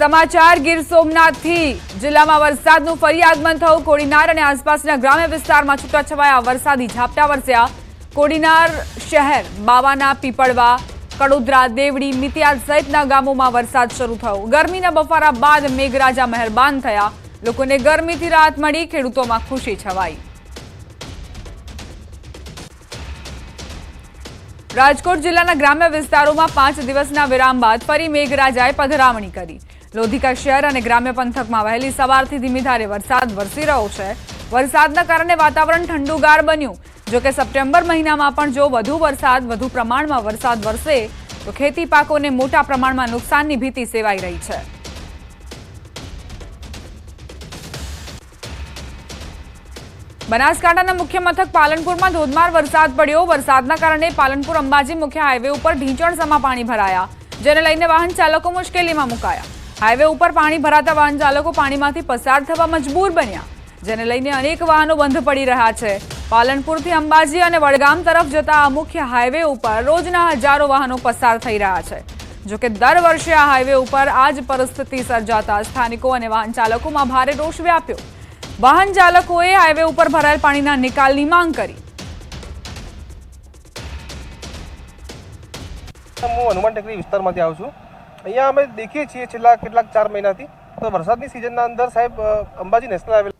समाचार गीर सोमनाथथी जिल्लामां वरसादनुं फरी આગમન થયું। કોડીનાર અને આસપાસના ગ્રામ્ય વિસ્તારમાં છૂટાછવાયા વરસાદી ઝાપટા વરસ્યા। કોડીનાર શહેર, બાવાના પીપળવા, કડોદરા, દેવડી, મિતિયાલ સહિતના ગામોમાં વરસાદ શરૂ થયો। ગરમીના બફારા બાદ મેઘરાજા મહેરબાન થયા। લોકોને ગરમીથી રાહત મળી, ખેડૂતોમાં ખુશી છવાઈ। રાજકોટ જિલ્લાના ગ્રામ્ય વિસ્તારોમાં 5 દિવસના વિરામ બાદ ફરી મેઘરાજાએ પધરામણી કરી। લોધિકા શહેર અને ગ્રામ્ય પંથકમાં વહેલી સવારથી ધીમી ધારે વરસાદ વરસી રહ્યો છે। વરસાદના કારણે વાતાવરણ ઠંડુગાર બન્યું। જો કે સપ્ટેમ્બર મહિનામાં પણ જો વધુ પ્રમાણમાં વરસાદ વરસે તો ખેતી પાકોને મોટા પ્રમાણમાં નુકસાનની ભીતિ સેવાઈ રહી છે। બનાસકાંઠાના મુખ્ય મથક પાલનપુરમાં ધોધમાર વરસાદ પડ્યો। વરસાદના કારણે પાલનપુર અંબાજી મુખ્ય હાઈવે ઉપર ઢીંચણસમાં પાણી ભરાયા, જેને લઈને વાહન ચાલકો મુશ્કેલીમાં મુકાયા। હાઈવે ઉપર પાણી ભરાતા વાહન ચાલકો પાણીમાંથી પસાર થવા મજબૂર બન્યા, જેને લઈને અનેક વાહનો બંધ પડી રહ્યા છે। પાલનપુરથી અંબાજી અને વડગામ તરફ જતા આ મુખ્ય હાઈવે ઉપર રોજના હજારો વાહનો પસાર થઈ રહ્યા છે। જોકે દર વર્ષે આ હાઈવે ઉપર આ જ પરિસ્થિતિ સર્જાતા સ્થાનિકો અને વાહન ચાલકોમાં ભારે રોષ વ્યાપ્યો। વાહન ચાલકોએ હાઈવે ઉપર ભરાયેલ પાણીના નિકાલની માંગ કરી। હું હનુમાન ટેકરી વિસ્તારમાંથી આવું છું। અહીંયા અમે દેખીએ છીએ છેલ્લા કેટલાક 4 મહિનાથી તો વરસાદની સિઝનના અંદર સાહેબ અંબાજી નેશનલ હાઈવે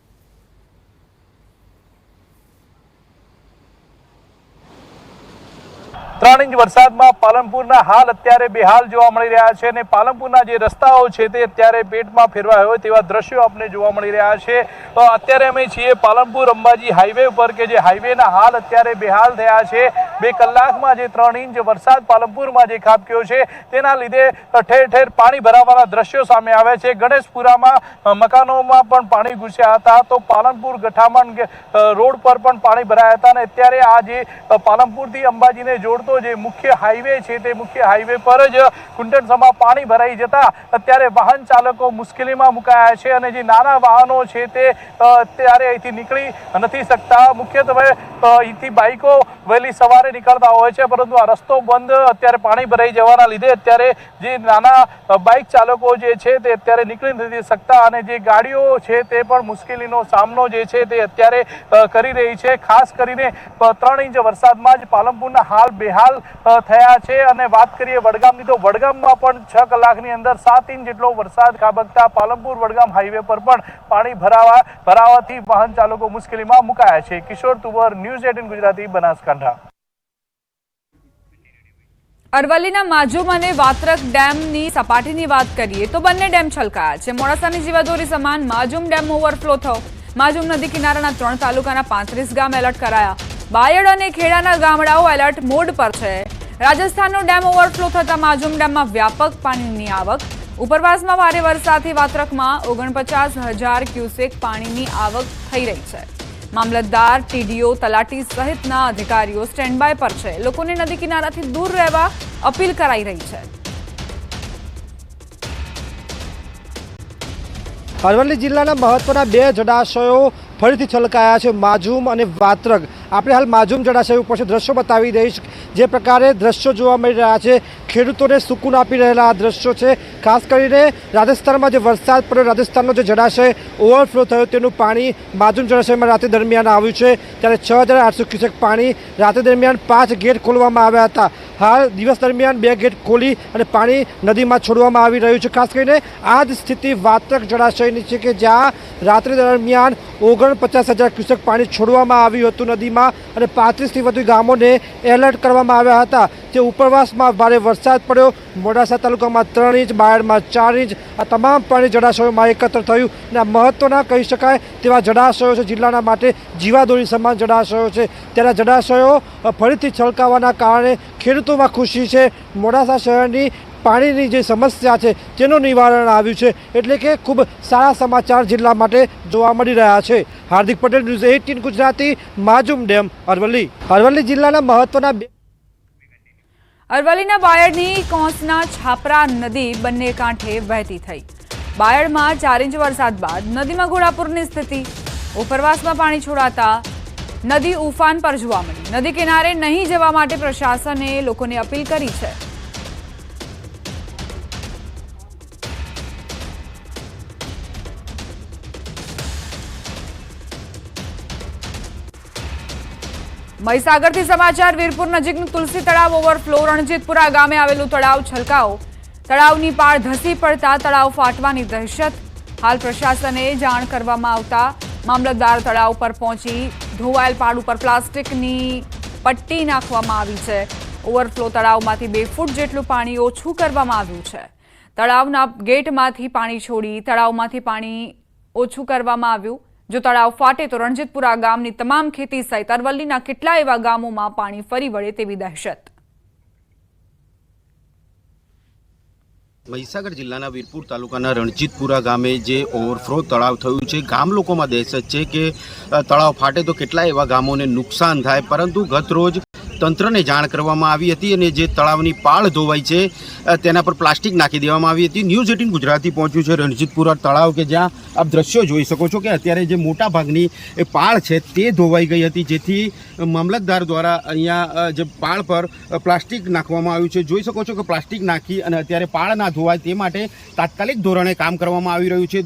3 ઇંચ વરસાદમાં પાલનપુરના હાલ અત્યારે બેહાલ જોવા મળી રહ્યા છે અને પાલનપુરના જે રસ્તાઓ છે તે અત્યારે પેટમાં ફેરવાયા હોય તેવા દ્રશ્યો આપણે જોવા મળી રહ્યા છે। તો અત્યારે અમે છીએ પાલનપુર અંબાજી હાઈવે ઉપર કે જે હાઈવેના હાલ અત્યારે બેહાલ થયા છે। 2 કલાકમાં જે 3 ઇંચ વરસાદ પાલનપુરમાં જે ખાબક્યો છે તેના લીધે ઠેર ઠેર પાણી ભરાવાના દ્રશ્યો સામે આવે છે। ગણેશપુરામાં મકાનોમાં પણ પાણી ઘૂસ્યા હતા, તો પાલનપુર ગઠામણ રોડ પર પણ પાણી ભરાયા હતા અને અત્યારે આ જે પાલનપુરથી અંબાજીને જોડતો જે મુખ્ય હાઈવે છે તે મુખ્ય હાઈવે પર જ કુંટણસમાં પાણી ભરાઈ જતા અત્યારે વાહન ચાલકો મુશ્કેલીમાં મુકાયા છે અને જે નાના વાહનો છે તે અત્યારે અહીંથી નીકળી નથી શકતા। મુખ્યત્વે અહીંથી બાઇકો વહેલી સવારે નીકળતા હોય છે, પરંતુ આ રસ્તો બંધ અત્યારે પાણી ભરાઈ જવાના લીધે અત્યારે જે નાના બાઇક ચાલકો જે છે તે અત્યારે નીકળી નથી શકતા અને જે ગાડીઓ છે તે પણ મુશ્કેલીનો સામનો જે છે તે અત્યારે કરી રહી છે। ખાસ કરીને 3 ઇંચ વરસાદમાં જ પાલનપુરના હાલ બેહાલ થયા છે અને વાત કરીએ વડગામની તો વડગામમાં પણ 6 કલાકની અંદર 7 ઇંચ જેટલો વરસાદ ખાબકતા પાલનપુર વડગામ હાઈવે પર પણ પાણી ભરાવાથી વાહન ચાલકો મુશ્કેલીમાં મુકાયા છે। કિશોર તુવર, ન્યૂઝ 18 ગુજરાતી, બનાસકાંઠા। અરવલ્લીના માજુમ અને વાત્રક ડેમની સપાટીની વાત કરીએ તો બંને ડેમ છલકાયા છે। મોડાસાની જીવાદોરી સમાન માજુમ ડેમ ઓવરફ્લો થયો। માજુમ નદી કિનારાના 3 તાલુકાના 35 ગામ એલર્ટ કરાયા। બાયડ અને ખેડાના ગામડાઓ એલર્ટ મોડ પર છે। રાજસ્થાનનો ડેમ ઓવરફ્લો થતા માજુમ ડેમમાં વ્યાપક પાણીની આવક। ઉપરવાસમાં ભારે વરસાદથી વાત્રકમાં 49,000 ક્યુસેક પાણીની આવક થઈ રહી છે। મામલતદાર, ટીડીઓ, તલાટી સહિતના અધિકારીઓ સ્ટેન્ડ બાય પર છે। લોકોને નદી કિનારાથી દૂર રહેવા અપીલ કરાઈ રહી છે। અરવલ્લી જિલ્લાના મહત્વના 2 જળાશયો ફરીથી છલકાયા છે, માજુમ અને વાત્રક। આપણે હાલ માજુમ જળાશય ઉપર દ્રશ્યો બતાવી દઈશ। જે પ્રકારે દ્રશ્યો જોવા મળી રહ્યા છે, ખેડૂતોને સુકૂન આપી રહેલા આ દ્રશ્યો છે। ખાસ કરીને રાજસ્થાનમાં જે વરસાદ પડ્યો, રાજસ્થાનનો જે જળાશય ઓવરફ્લો થયો તેનું પાણી માજુમ જળાશયમાં રાત્રિ દરમિયાન આવ્યું છે, ત્યારે 6,800 ક્યુસેક પાણી રાત્રિ દરમિયાન 5 ગેટ ખોલવામાં આવ્યા હતા। હાલ દિવસ દરમિયાન 2 ગેટ ખોલી અને પાણી નદીમાં છોડવામાં આવી રહ્યું છે। ખાસ કરીને આ જ સ્થિતિ વાત્રક જળાશયની છે કે જ્યાં રાત્રિ દરમિયાન 49,000 ક્યુસેક પાણી છોડવામાં આવ્યું હતું નદીમાં અને 35થી વધુ ગામોને એલર્ટ કરવામાં આવ્યા હતા। જે ઉપરવાસમાં ભારે વરસાદ પડ્યો, મોડાસા તાલુકામાં 3 ઇંચ, બાયડમાં 4 ઇંચ, આ તમામ પાણી જળાશયોમાં એકત્ર થયું અને આ મહત્વના કહી શકાય તેવા જળાશયો છે, જિલ્લાના માટે જીવાદોરી સમાન જળાશયો છે। ત્યારે જળાશયો ફરીથી છલકાવાના કારણે ખેડૂતોમાં ખુશી છે। મોડાસા શહેરની પાણીની જે સમસ્યા છે તેનું નિવારણ આવ્યું છે, એટલે કે ખૂબ સારા સમાચાર જિલ્લા માટે જોવા મળી રહ્યા છે। Hardik Patel, news 18 Gujarati, માજુમ dam, Aravalli. અરવલ્લી જિલ્લાના મહત્વના અરવલ્લીના બાયડની કોંસના છાપરા નદી બંને કાંઠે વહેતી થઈ। બાયડમાં 4 ઇંચ વરસાદ બાદ નદીમાં ઘોડાપૂરની સ્થિતિ। ઉપરવાસમાં પાણી છોડાતા નદી ઉફાન પર જોવા મળી। નદી કિનારે નહીં જવા માટે પ્રશાસને લોકોને અપીલ કરી છે। મહીસાગરથી સમાચાર વીરપુર નજીકનું તુલસી તળાવ ઓવરફ્લો રણજીતપુરા ગામે આવેલું તળાવ છલકાયો તળાવની પાળ ધસી પડતા તળાવ ફાટવાની દહેશત હાલ પ્રશાસને જાણ કરવામાં આવતા મામલતદાર તળાવ પર પહોંચી ધોવાયેલ પાળ ઉપર પ્લાસ્ટિકની પટ્ટી નાખવામાં આવી છે ઓવરફ્લો તળાવમાંથી 2 ફૂટ જેટલું પાણી ઓછું કરવામાં આવ્યું છે તળાવના ગેટમાંથી પાણી છોડી તળાવમાંથી પાણી ઓછું કરવામાં આવ્યું જો તળાવ ફાટે તો રણજીતપુરા ગામની તમામ ખેતી સહિત અરવલ્લીના કેટલાય એવા ગામોમાં પાણી ફરી વળે તેવી દહેશત મહીસાગર જિલ્લાના વીરપુર તાલુકાના રણજીતપુરા ગામે જે ઓવરફ્લો તળાવ થયું છે ગામ લોકોમાં દહેશત છે કે તળાવ ફાટે તો કેટલાય એવા ગામોને નુકસાન થાય પરંતુ ગત રોજ તંત્રને જાણ કરવામાં આવી હતી અને જે તળાવની પાળ ધોવાઈ છે તેના પર પ્લાસ્ટિક નાખી દેવામાં આવી હતી ન્યૂઝ 18 ગુજરાતી પહોંચ્યું છે રણજીતપુરા તળાવ કે જ્યાં આપ દ્રશ્યો જોઈ શકો છો કે અત્યારે જે મોટા ભાગની એ પાળ છે તે ધોવાઈ ગઈ હતી જેથી મામલતદાર દ્વારા અહીંયા જે પાળ પર પ્લાસ્ટિક નાખવામાં આવ્યું છે જોઈ શકો છો કે પ્લાસ્ટિક નાખી અને અત્યારે પાળ ના ધોવાય તે માટે તાત્કાલિક ધોરણે કામ કરવામાં આવી રહ્યું છે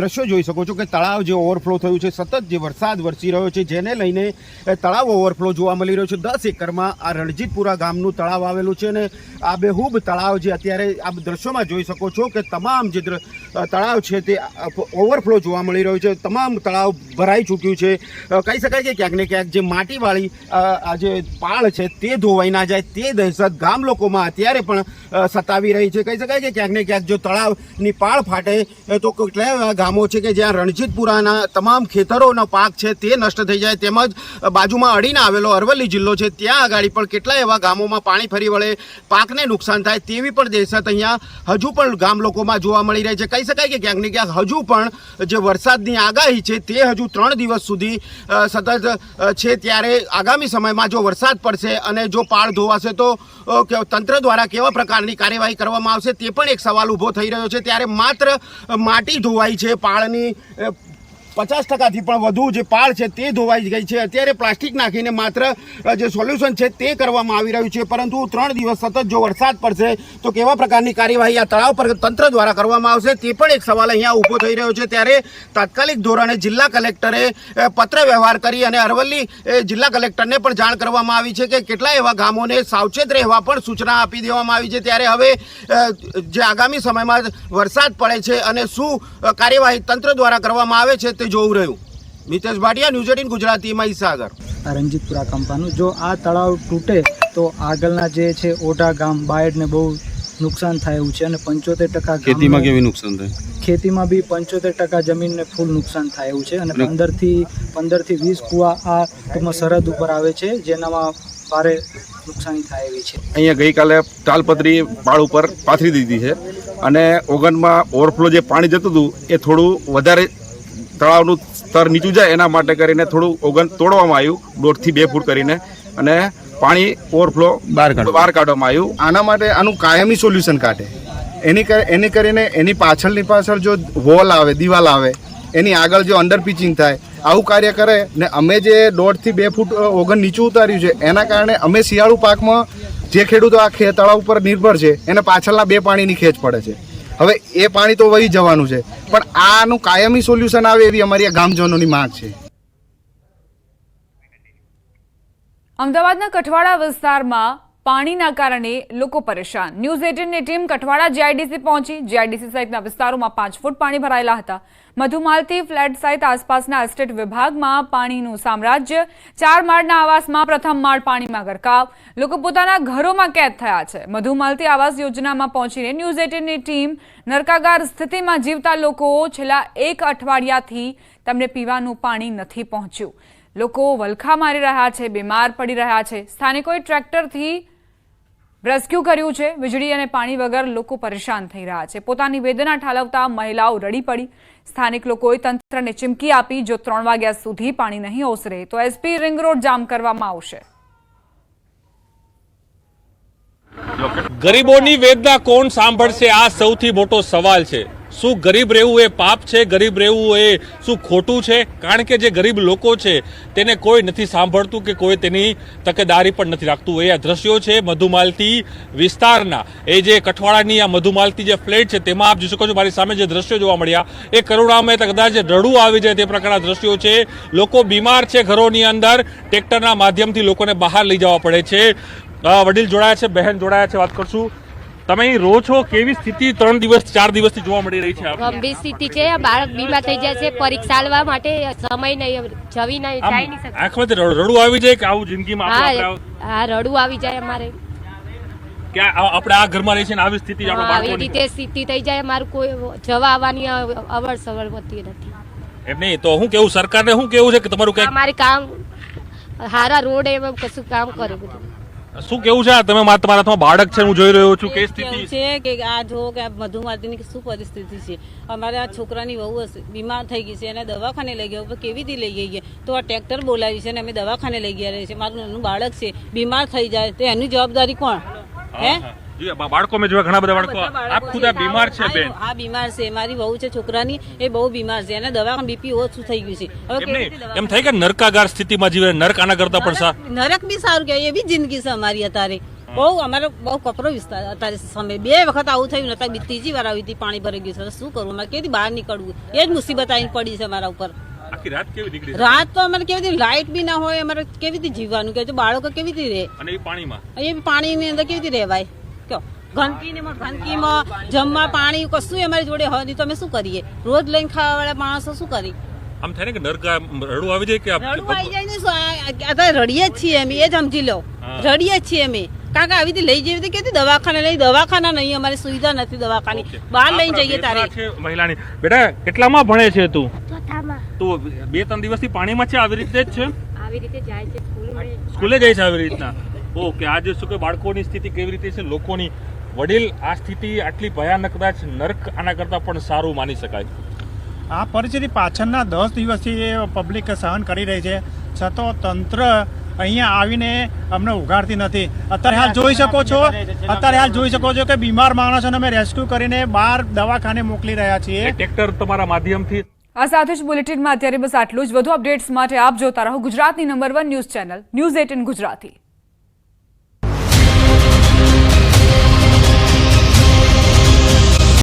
દ્રશ્યો જોઈ શકો છો કે તળાવ જે ઓવરફ્લો થયું છે સતત જે વરસાદ વરસી રહ્યો છે જેને લઈને તળાવ ઓવરફ્લો જોવા મળી રહ્યો છે 10 એકરમાં આ રણજીતપુરા ગામનું તળાવ આવેલું છે અને આ બેહૂબ તળાવ જે અત્યારે આપ દ્રશ્યોમાં જોઈ શકો છો કે તમામ જે તળાવ છે તે ઓવરફ્લો જોવા મળી રહ્યું છે તમામ તળાવ ભરાઈ ચૂક્યું છે કહી શકાય કે ક્યાંક ને ક્યાંક જે માટીવાળી આ જે પાળ છે તે ધોવાઈ ના જાય તે દહેશત ગામ લોકોમાં અત્યારે પણ સતાવી રહી છે કહી શકાય કે ક્યાંક ને ક્યાંક જો તળાવની પાળ ફાટે તો કેટલા એવા ગામો છે કે જ્યાં રણજીતપુરાના તમામ ખેતરોનો પાક છે તે નષ્ટ થઈ જાય તેમજ બાજુમાં અડીને આવેલો અરવલ્લી જિલ્લો છે ત્યાં આગળ પણ કેટલા એવા ગામોમાં પાણી ફરી વળે પાકને નુકસાન થાય તેવી પણ દહેશત અહીંયા હજુ પણ ગામ લોકોમાં જોવા મળી રહી છે કહી શકાય કે ક્યાંક ને ક્યાંક હજુ પણ જે વરસાદની આગાહી છે તે હજુ 3 દિવસ સુધી સતત છે ત્યારે આગામી સમયમાં જો વરસાદ પડશે અને જો પાળ ધોવાશે તો તંત્ર દ્વારા કેવા પ્રકારની કાર્યવાહી કરવામાં આવશે તે પણ એક સવાલ ઊભો થઈ રહ્યો છે ત્યારે માત્ર માટી ધોવાઈ છે પાળની 50% પણ વધુ જે પાળ છે તે ધોવાઈ ગઈ છે અત્યારે પ્લાસ્ટિક નાખીને માત્ર જે સોલ્યુશન છે તે કરવામાં આવી રહ્યું છે પરંતુ 3 દિવસ સતત જો વરસાદ પડશે તો કેવા પ્રકારની કાર્યવાહી આ તળાવ પર તંત્ર દ્વારા કરવામાં આવશે તે પણ એક સવાલ અહીંયા ઊભો થઈ રહ્યો છે ત્યારે તાત્કાલિક ધોરણે જિલ્લા કલેક્ટરે પત્ર વ્યવહાર કરી અને અરવલ્લી જિલ્લા કલેક્ટરને પણ જાણ કરવામાં આવી છે કે કેટલા એવા ગામોને સાવચેત રહેવા પણ સૂચના આપી દેવામાં આવી છે ત્યારે હવે જે આગામી સમયમાં વરસાદ પડે છે અને શું કાર્યવાહી તંત્ર દ્વારા કરવામાં આવે છે જોવું રહ્યું મિતેશ ભાટિયા ન્યૂઝ 18 ગુજરાતી મહીસાગર રણજીતપુરા કંપાનું જો આ તળાવ તૂટે તો આગળના જે છે ઓઢા ગામ બાયડને બહુ નુકસાન થાય એવું છે અને 75% ખેતીમાં કેવી નુકસાન થાય ખેતીમાં બી 75% જમીનને ફૂલ નુકસાન થાય એવું છે અને 15 થી 20 કુવા આ ટૂંકમાં સરહદ ઉપર આવે છે જેનામાં ભારે નુકસાની થાય એવી છે અહીંયા ગઈકાલે તાલપત્રી પાળ ઉપર પાથરી દીધી છે અને ઓગનમાં ઓવરફ્લો જે પાણી જતું હતું એ થોડું વધારે તળાવનું સ્તર નીચું જાય એના માટે કરીને થોડું ઓગન તોડવામાં આવ્યું 1.5 થી 2 ફૂટ કરીને અને પાણી ઓવરફ્લો બહાર કાઢવામાં આવ્યું આના માટે આનું કાયમી સોલ્યુશન કાઢે એની કરીને એની પાછળ જો વોલ આવે દિવાલ આવે એની આગળ જો અંડર પિચિંગ થાય આવું કાર્ય કરે ને અમે જે 1.5 થી 2 ફૂટ ઓગન નીચું ઉતાર્યું છે એના કારણે અમે શિયાળુ પાકમાં જે ખેડૂતો આ તળાવ ઉપર નિર્ભર છે એને પાછળના 2 પાણીની ખેંચ પડે છે હવે એ પાણી તો વહી જવાનું છે પણ આનું કાયમી સોલ્યુશન આવે એવી અમારી ગામજનોની માંગ છે અમદાવાદના કઠવાડા વિસ્તારમાં પાણીના કારણે લોકો પરેશાન ન્યૂઝ 18ની ટીમ કઠવાડા જીઆઈડીસી પહોંચી જીઆઈડીસી સહિતના વિસ્તારોમાં 5 ફૂટ પાણી ભરાયેલા હતા મધુમાલતી ફ્લેટ સહિત આસપાસના એસ્ટેટ વિભાગમાં પાણીનું સામ્રાજ્ય 4 માળના આવાસમાં પ્રથમ માળ પાણીમાં ગરકાવ લોકો પોતાના ઘરોમાં કેદ થયા છે મધુમાલતી આવાસ યોજનામાં પહોંચીને ન્યૂઝ 18ની ટીમ નરકાગાર સ્થિતિમાં જીવતા લોકો છેલ્લા 1 અઠવાડિયાથી તેમને પીવાનું પાણી નથી પહોંચ્યું લોકો વલખા મારી રહ્યા છે બીમાર પડી રહ્યા છે સ્થાનિકોએ ટ્રેક્ટરથી રેસ્ક્યુ કર્યું છે વીજળી અને પાણી વગર લોકો પરેશાન થઈ રહ્યા છે પોતાની વેદના ઠાલવતા મહિલાઓ રડી પડી સ્થાનિક લોકોએ તંત્રને ચીમકી આપી જો 3 વાગ્યા સુધી પાણી નહીં ઓસરે તો એસપી રિંગ રોડ જામ કરવામાં આવશે ગરીબોની વેદના કોણ સાંભળશે આ સૌથી મોટો સવાલ છે શું ગરીબ રહેવું એ પાપ છે? ગરીબ રહેવું એ શું ખોટું છે? કારણ કે જે ગરીબ લોકો છે તેને કોઈ નથી સાંભળતું કે કોઈ તેની તકેદારી પણ નથી રાખતું. એ આ દ્રશ્યો છે મધુમાલતી વિસ્તારના. એ જે કઠવાડાની આ મધુમાલતી જે ફ્લેટ છે તેમાં આપ જોઈ શકો છો મારી સામે જે દ્રશ્યો જોવા મળ્યા એ કરુણામય કદાચ રડવું આવી જાય તે પ્રકારના દ્રશ્યો છે. લોકો બીમાર છે ઘરોની અંદર, ટ્રેક્ટરના માધ્યમથી લોકોને બહાર લઈ જવા પડે છે. વડીલ જોડાયા છે, બહેન જોડાયા છે, વાત કરશું. તમે અહીં રહો છો, કેવી સ્થિતિ 3 દિવસ 4 દિવસથી જોવા મળી રહી છે? ગંભીર સ્થિતિ છે. બાળક બીમાર થઈ જાય છે, પરીક્ષા આલવા માટે સમય નહીં, જવી નહીં, જાય નહીં શકે. આંખમાંથી રડવું આવી જાય કે આવું જિંદગીમાં હા, રડવું આવી જાય અમારે કે આપણે આ ઘરમાં રહી છે ને આવી સ્થિતિ આપણા આવી બાળકોની. રીતે સ્થિતિ થઈ જાય. અમારું કોઈ જવા આવવાની અવર સવર હોતી નથી. એમ નહીં તો હું કેવું, સરકારને શું કેવું છે કે તમારું કઈ અમારે કામ હારા રોડ એમ કશું કામ કરે બધું. શું કેવું છે? તમે તમારા હાથમાં બાળક છે, હું જોઈ રહ્યો છું, કે સ્થિતિ છે કે આ જો કે મધુમાલતીની શું પરિસ્થિતિ છે. અમારે આ છોકરાની વહુ બીમાર થઈ ગઈ છે, એને દવાખાને લઈ ગયા, કેવી રીતે લઈ ગઈ તો આ ટ્રેક્ટર બોલાવી છે અને અમે દવાખાને લઈ ગયા રહે છે. મારું નાનું બાળક છે, બીમાર થઈ જાય તો એની જવાબદારી કોણ? હે, બાળકો મેં જોયા ઘણા બધા બાળકો. આપ ખુદ આ બીમાર છે બેન? હા, બીમાર છે. મારી વહુ છે છોકરાની, એ બહુ બીમાર છે, એને દવાખાને બીપી ઓછું થઈ ગયું છે. હવે એમ થાય કે નરકાગાર સ્થિતિમાં જીવે. નરક આના કરતા પણ નરક બી સારું કહેવાય, એવી જિંદગી છે અમારી અત્યારે. બહુ અમારો બહુ કપરો વિસ્તાર અત્યારે સમય. 2 વખત આવું થયું નતા, ત્રીજી વાર આવી હતી, પાણી ભરાઈ ગયું છે. શું કરવું? અમારે કેવી બહાર નીકળવું એ જ મુસીબત આવીને પડી છે અમારા ઉપર. આખી રાત કેવી નીકળી? રાત તો અમારે કેવી રીતે લાઇટ બી ના હોય, અમારે કેવી રીતે જીવવાનું કે બાળકો કેવી રીતે રહે? અને એ પાણીમાં, એ પાણીની અંદર કેવી રીતે રહેવાય? કયો ગંદકીમાં જમવા પાણી કશું અમારી જોડે હોય નહીં તો અમે શું કરીએ? રોજ લઈને ખાવા વાળા માણસો શું કરી? આમ થાય ને કે નરક રડવું આવી જાય કે રડવું આવી જાય ને. અત્યારે રડીએ જ છીએ અમે, એ જ સમજી લો. રડીએ જ છીએ અમે, કારણ કે આવી રીતે લઈ જઈએ કે દવાખાને લઈ, દવાખાના નહીં, અમારી સુવિધા નથી દવાખાની. બહાર લઈને જઈએ તારે. મહિલાની બેટા કેટલામાં ભણે છે તું? તું 2-3 દિવસથી પાણીમાં છે? આવી રીતે જ છે? આવી રીતે જાય છે સ્કૂલે જાય છે આવી રીતના? ઓકે. આજે શું કે બાળકોની સ્થિતિ કેવી રીતે છે, લોકોની? વડીલ, આ સ્થિતિ આટલી ભયાનક, કદાચ નર્ક આના કરતાં પણ સારું માની શકાય. આ પરિસ્થિતિ પાછળના 10 દિવસથી પબ્લિક સહન કરી રહી છે, છતાં તંત્ર અહીંયા આવીને અમને ઉઘાડતી નથી. અત્યારે હાલ જોઈ શકો છો કે બીમાર માણસોને અમે રેસ્ક્યુ કરીને બહાર દવાખાને મોકલી રહ્યા છીએ. ટ્રેક્ટર તમારા માધ્યમથી. આ સાથે જ બુલેટિનમાં અત્યારે બસ આટલું જ. વધુ અપડેટ્સ માટે આપ જોતા રહો ગુજરાતની number 1 news channel news 18 Gujarati.